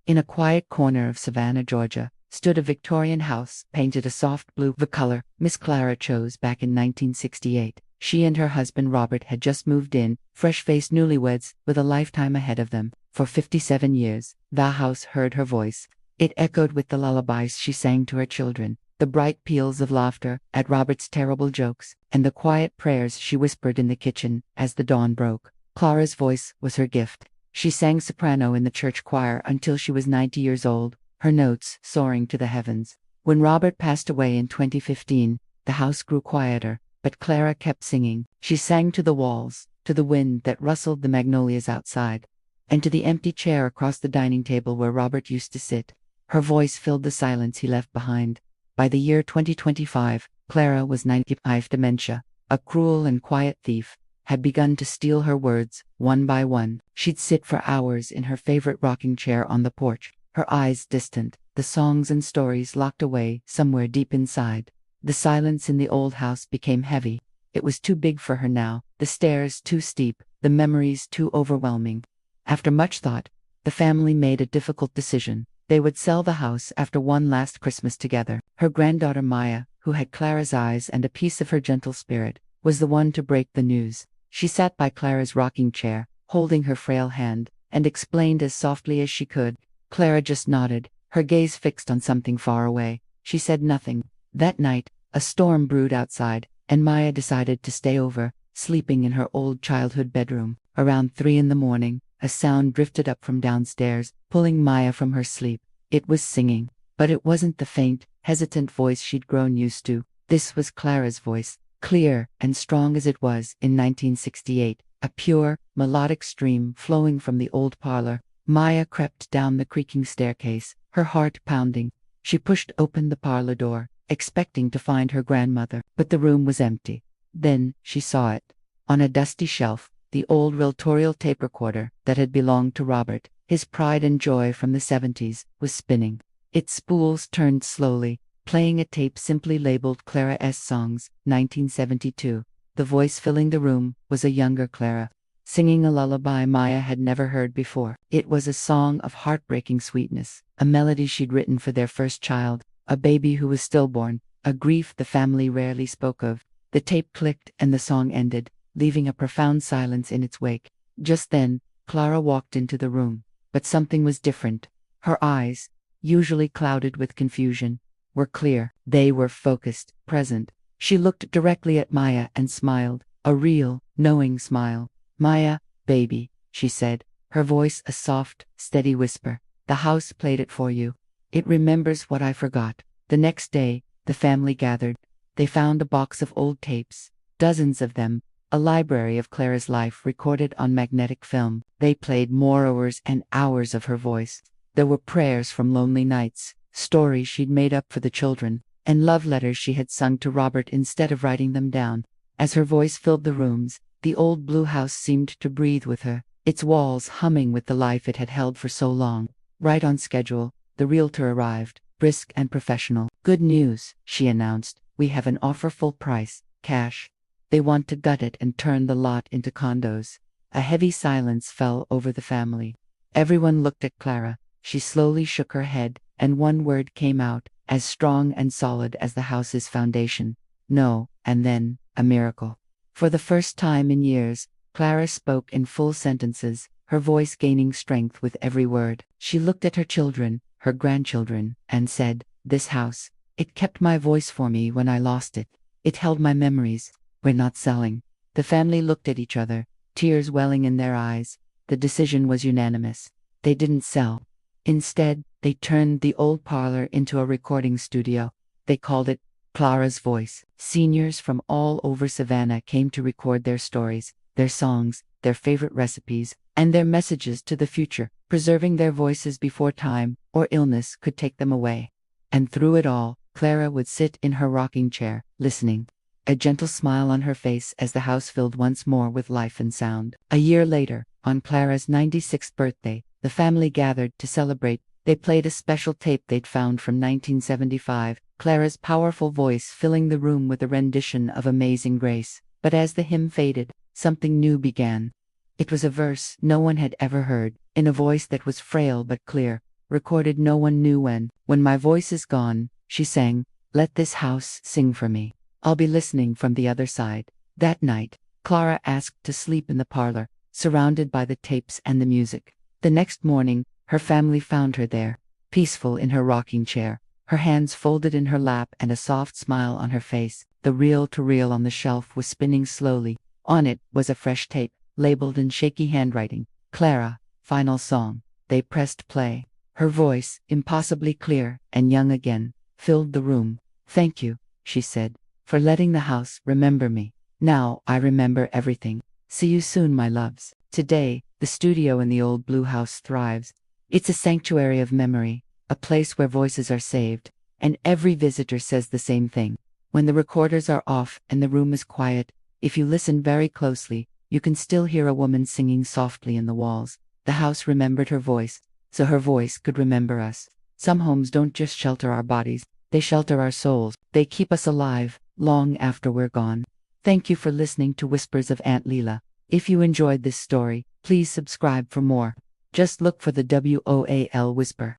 In a quiet corner of Savannah, Georgia, stood a Victorian house painted a soft blue, the color Miss Clara chose back in 1968. She and her husband Robert had just moved in, fresh-faced newlyweds, with a lifetime ahead of them. For 57 years, the house heard her voice. It echoed with the lullabies she sang to her children, the bright peals of laughter at Robert's terrible jokes, and the quiet prayers she whispered in the kitchen as the dawn broke. Clara's voice was her gift. She sang soprano in the church choir until she was 90 years old, her notes soaring to the heavens. When Robert passed away in 2015, the house grew quieter, but Clara kept singing. She sang to the walls, to the wind that rustled the magnolias outside, and to the empty chair across the dining table where Robert used to sit. Her voice filled the silence he left behind. By the year 2025, Clara was 95. Dementia, a cruel and quiet thief, had begun to steal her words, one by one. She'd sit for hours in her favorite rocking chair on the porch, her eyes distant, the songs and stories locked away somewhere deep inside. The silence in the old house became heavy. It was too big for her now, the stairs too steep, the memories too overwhelming. After much thought, the family made a difficult decision. They would sell the house after one last Christmas together. Her granddaughter Maya, who had Clara's eyes and a piece of her gentle spirit, was the one to break the news. She sat by Clara's rocking chair, holding her frail hand, and explained as softly as she could. Clara just nodded, her gaze fixed on something far away. She said nothing. That night, a storm brewed outside, and Maya decided to stay over, sleeping in her old childhood bedroom. Around 3 a.m, a sound drifted up from downstairs, pulling Maya from her sleep. It was singing, but it wasn't the faint, hesitant voice she'd grown used to. This was Clara's voice, clear and strong as it was in 1968, a pure, melodic stream flowing from the old parlor. Maya crept down the creaking staircase, her heart pounding. She pushed open the parlor door, expecting to find her grandmother, but the room was empty. Then she saw it. On a dusty shelf, the old reel-to-reel tape recorder that had belonged to Robert, his pride and joy from the 70s, was spinning. Its spools turned slowly, playing a tape simply labeled Clara S. Songs, 1972. The voice filling the room was a younger Clara, singing a lullaby Maya had never heard before. It was a song of heartbreaking sweetness, a melody she'd written for their first child, a baby who was stillborn, a grief the family rarely spoke of. The tape clicked and the song ended, leaving a profound silence in its wake. Just then, Clara walked into the room, but something was different. Her eyes, usually clouded with confusion, were clear. They were focused, present. She looked directly at Maya and smiled, a real, knowing smile. "Maya, baby," she said, her voice a soft, steady whisper. "The house played it for you. It remembers what I forgot." The next day, the family gathered. They found a box of old tapes, dozens of them, a library of Clara's life recorded on magnetic film. They played more hours and hours of her voice. There were prayers from lonely nights, stories she'd made up for the children, and love letters she had sung to Robert instead of writing them down. As her voice filled the rooms, the old blue house seemed to breathe with her, its walls humming with the life it had held for so long. Right on schedule, the realtor arrived, brisk and professional. "Good news," she announced. "We have an offer full price, cash. They want to gut it and turn the lot into condos." A heavy silence fell over the family. Everyone looked at Clara. She slowly shook her head, and one word came out, as strong and solid as the house's foundation: "No." And then, a miracle. For the first time in years, Clara spoke in full sentences, her voice gaining strength with every word. She looked at her children, her grandchildren, and said, "This house, it kept my voice for me when I lost it. It held my memories. We're not selling." The family looked at each other, tears welling in their eyes. The decision was unanimous. They didn't sell. Instead, they turned the old parlor into a recording studio. They called it Clara's Voice. Seniors from all over Savannah came to record their stories, their songs, their favorite recipes, and their messages to the future, preserving their voices before time or illness could take them away. And through it all, Clara would sit in her rocking chair, listening, a gentle smile on her face as the house filled once more with life and sound. A year later, on Clara's 96th birthday, the family gathered to celebrate. They played a special tape they'd found from 1975, Clara's powerful voice filling the room with a rendition of Amazing Grace. But as the hymn faded, something new began. It was a verse no one had ever heard, in a voice that was frail but clear. recorded no one knew when. When my voice is gone, she sang, let this house sing for me. I'll be listening from the other side. That night, Clara asked to sleep in the parlor, surrounded by the tapes and the music. The next morning, her family found her there, peaceful in her rocking chair, her hands folded in her lap and a soft smile on her face. The reel-to-reel on the shelf was spinning slowly. On it was a fresh tape, labeled in shaky handwriting, Clara, final song. They pressed play. Her voice, impossibly clear and young again, filled the room. Thank you, she said, for letting the house remember me. Now I remember everything. See you soon, my loves. Today, the studio in the old blue house thrives. It's a sanctuary of memory, a place where voices are saved, and every visitor says the same thing. When the recorders are off and the room is quiet, if you listen very closely, you can still hear a woman singing softly in the walls. The house remembered her voice, so her voice could remember us. Some homes don't just shelter our bodies, they shelter our souls. They keep us alive, long after we're gone. Thank you for listening to Whispers of Aunt Lila. If you enjoyed this story, please subscribe for more. Just look for the W.O.A.L whisper.